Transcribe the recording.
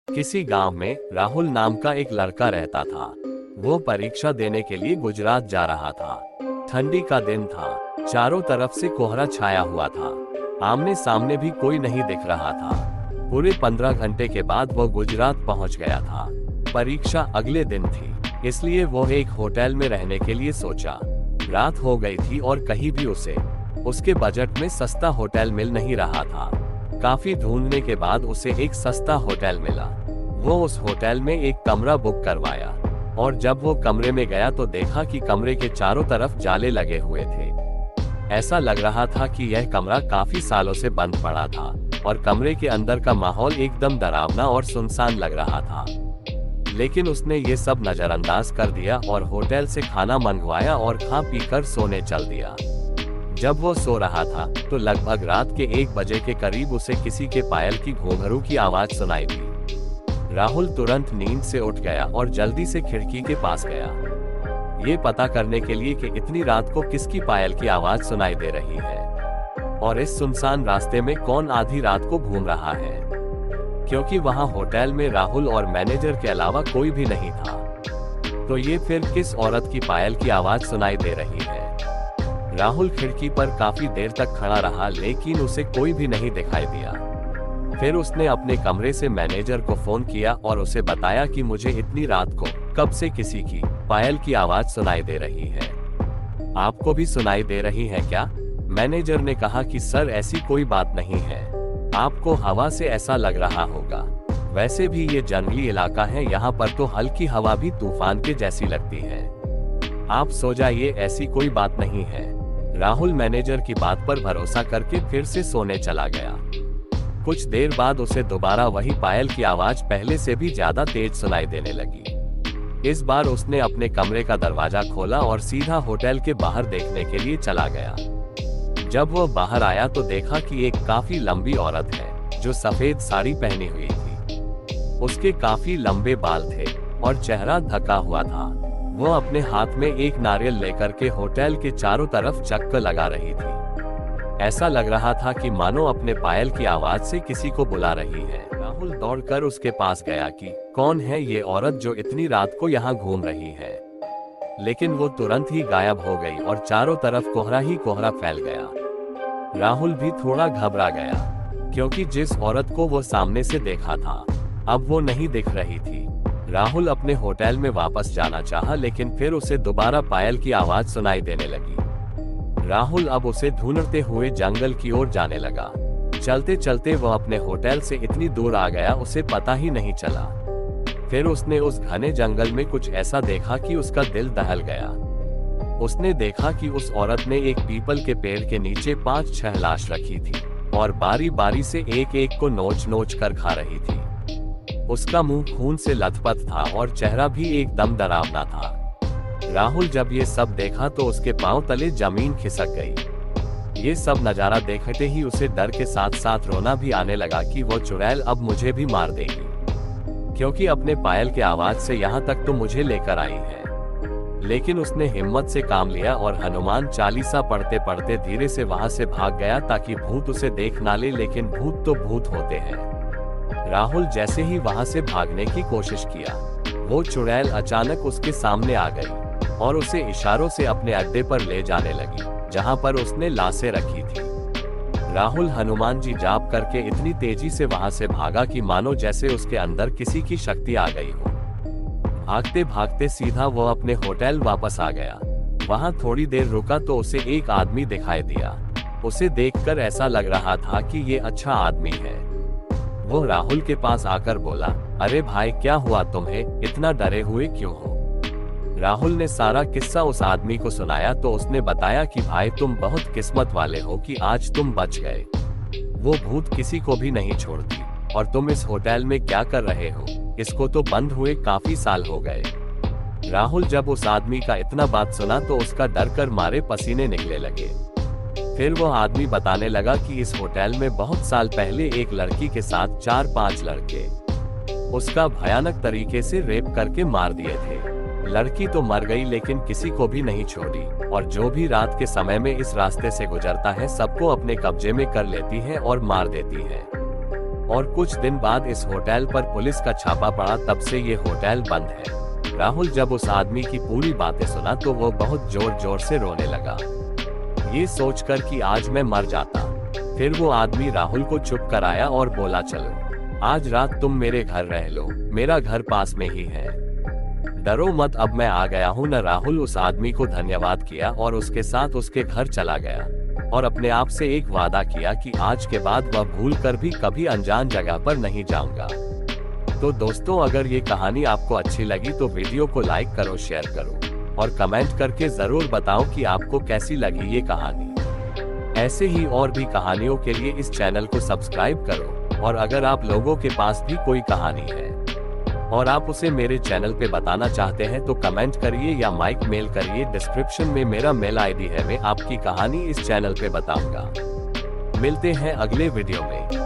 किसी गांव में राहुल नाम का एक लड़का रहता था। वो परीक्षा देने के लिए गुजरात जा रहा था। ठंडी का दिन था, चारों तरफ से कोहरा छाया हुआ था। आमने सामने भी कोई नहीं दिख रहा था। पूरे 15 घंटे के बाद वो गुजरात पहुंच गया था। परीक्षा अगले दिन थी, इसलिए वो एक होटल में रहने के लिए सोचा। रात हो गई थी और कहीं भी उसके बजट में सस्ता होटल मिल नहीं रहा था। काफी ढूंढने के बाद उसे एक सस्ता होटल मिला। वो उस होटल में एक कमरा बुक करवाया और जब वो कमरे में गया तो देखा कि कमरे के चारों तरफ जाले लगे हुए थे। ऐसा लग रहा था कि यह कमरा काफी सालों से बंद पड़ा था और कमरे के अंदर का माहौल एकदम डरावना और सुनसान लग रहा था। लेकिन उसने ये सब नजरअंदाज कर दिया और होटल से खाना मंगवाया और खा पीकर सोने चल दिया। जब वो सो रहा था तो लगभग रात के 1 बजे के करीब उसे किसी के पायल की घुंघरू की आवाज सुनाई दी। राहुल तुरंत नींद से उठ गया और जल्दी से खिड़की के पास गया, ये पता करने के लिए कि इतनी रात को किसकी पायल की आवाज सुनाई दे रही है और इस सुनसान रास्ते में कौन आधी रात को घूम रहा है, क्योंकि वहां होटल में राहुल और मैनेजर के अलावा कोई भी नहीं था। तो ये फिर किस औरत की पायल की आवाज सुनाई दे रही है। राहुल खिड़की पर काफी देर तक खड़ा रहा, लेकिन उसे कोई भी नहीं दिखाई दिया। फिर उसने अपने कमरे से मैनेजर को फोन किया और उसे बताया कि मुझे इतनी रात को कब से किसी की पायल की आवाज सुनाई दे रही है। आपको भी सुनाई दे रही है क्या? मैनेजर ने कहा कि सर ऐसी कोई बात नहीं है, आपको हवा से ऐसा लग रहा होगा। वैसे भी ये जंगली इलाका है, यहाँ पर तो हल्की हवा भी तूफान के जैसी लगती है। आप सो जाइए, ऐसी कोई बात नहीं है। राहुल मैनेजर की बात पर भरोसा करके फिर से सोने चला गया। कुछ देर बाद उसे दोबारा वही पायल की आवाज पहले से भी ज्यादा तेज सुनाई देने लगी। इस बार उसने अपने कमरे का दरवाजा खोला और सीधा होटल के बाहर देखने के लिए चला गया। जब वो बाहर आया तो देखा कि एक काफी लंबी औरत है जो सफेद साड़ी पहनी हुई थी। उसके काफी लंबे बाल थे और चेहरा ढका हुआ था। वो अपने हाथ में एक नारियल लेकर के होटल के चारों तरफ चक्कर लगा रही थी। ऐसा लग रहा था कि मानो अपने पायल की आवाज से किसी को बुला रही है। राहुल दौड़कर उसके पास गया कि कौन है ये औरत जो इतनी रात को यहाँ घूम रही है, लेकिन वो तुरंत ही गायब हो गई और चारों तरफ कोहरा ही कोहरा फैल गया। राहुल भी थोड़ा घबरा गया, क्योंकि जिस औरत को वो सामने से देखा था अब वो नहीं दिख रही थी। राहुल अपने होटल में वापस जाना चाहा, लेकिन फिर उसे दोबारा पायल की आवाज सुनाई देने लगी। राहुल अब उसे ढूंढते हुए जंगल की ओर जाने लगा। चलते चलते वह अपने होटल से इतनी दूर आ गया उसे पता ही नहीं चला। फिर उसने उस घने जंगल में कुछ ऐसा देखा कि उसका दिल दहल गया। उसने देखा कि उस औरत ने एक पीपल के पेड़ के नीचे 5-6 लाश रखी थी और बारी बारी से एक एक को नोच नोच कर खा रही थी। उसका मुंह खून से लथपथ था और चेहरा भी एकदम डरावना था। राहुल जब ये सब देखा तो उसके पांव तले जमीन खिसक गई। ये सब नजारा देखते ही उसे डर के साथ साथ रोना भी आने लगा कि वो चुड़ैल अब मुझे भी मार देगी, क्योंकि अपने पायल के आवाज से यहाँ तक तो मुझे लेकर आई है। लेकिन उसने हिम्मत से काम लिया और हनुमान चालीसा पढ़ते पढ़ते धीरे से वहां से भाग गया ताकि भूत उसे देख ना ले, लेकिन भूत तो भूत होते हैं। राहुल जैसे ही वहां से भागने की कोशिश किया, वो चुड़ैल अचानक उसके सामने आ गई और उसे इशारों से अपने अड्डे पर ले जाने लगी, जहां पर उसने लाशें रखी थी। राहुल हनुमान जी जाप करके इतनी तेजी से वहां से भागा कि मानो जैसे उसके अंदर किसी की शक्ति आ गई हो। भागते भागते सीधा वो अपने होटल वापस आ गया। वहां थोड़ी देर रुका तो उसे एक आदमी दिखाई दिया। उसे देखकर ऐसा लग रहा था कि ये अच्छा आदमी है। वो राहुल के पास आकर बोला, अरे भाई क्या हुआ तुम्हें, इतना डरे हुए क्यों हो? राहुल ने सारा किस्सा उस आदमी को सुनाया तो उसने बताया कि भाई तुम बहुत किस्मत वाले हो कि आज तुम बच गए। वो भूत किसी को भी नहीं छोड़ती और तुम इस होटल में क्या कर रहे हो? इसको तो बंद हुए काफी साल हो गए। राहुल जब उस आदमी का इतना बात सुना तो उसका डर कर मारे पसीने निकले लगे। फिर वो आदमी बताने लगा कि इस होटल में बहुत साल पहले एक लड़की के साथ 4-5 लड़के उसका भयानक तरीके से रेप करके मार दिए थे। लड़की तो मर गई लेकिन किसी को भी नहीं छोड़ी और जो भी रात के समय में इस रास्ते से गुजरता है सबको अपने कब्जे में कर लेती है और मार देती है। और कुछ दिन बाद इस होटल पर पुलिस का छापा पड़ा, तब से ये होटल बंद है। राहुल जब उस आदमी की पूरी बातें सुना तो वो बहुत जोर जोर से रोने लगा, ये सोचकर कि आज मैं मर जाता। फिर वो आदमी राहुल को चुप कराया और बोला, चलो आज रात तुम मेरे घर रह लो, मेरा घर पास में ही है, डरो मत, अब मैं आ गया हूँ न। राहुल उस आदमी को धन्यवाद किया और उसके साथ उसके घर चला गया और अपने आप से एक वादा किया कि आज के बाद वह भूल कर भी कभी अनजान जगह पर नहीं जाऊंगा। तो दोस्तों, अगर ये कहानी आपको अच्छी लगी तो वीडियो को लाइक करो, शेयर करो और कमेंट करके जरूर बताओ कि आपको कैसी लगी ये कहानी। ऐसे ही और भी कहानियों के लिए इस चैनल को सब्सक्राइब करो, और अगर आप लोगों के पास भी कोई कहानी है और आप उसे मेरे चैनल पे बताना चाहते हैं तो कमेंट करिए या माइक मेल करिए, डिस्क्रिप्शन में मेरा मेल आईडी है, मैं आपकी कहानी इस चैनल पे बताऊंगा। मिलते हैं अगले वीडियो में।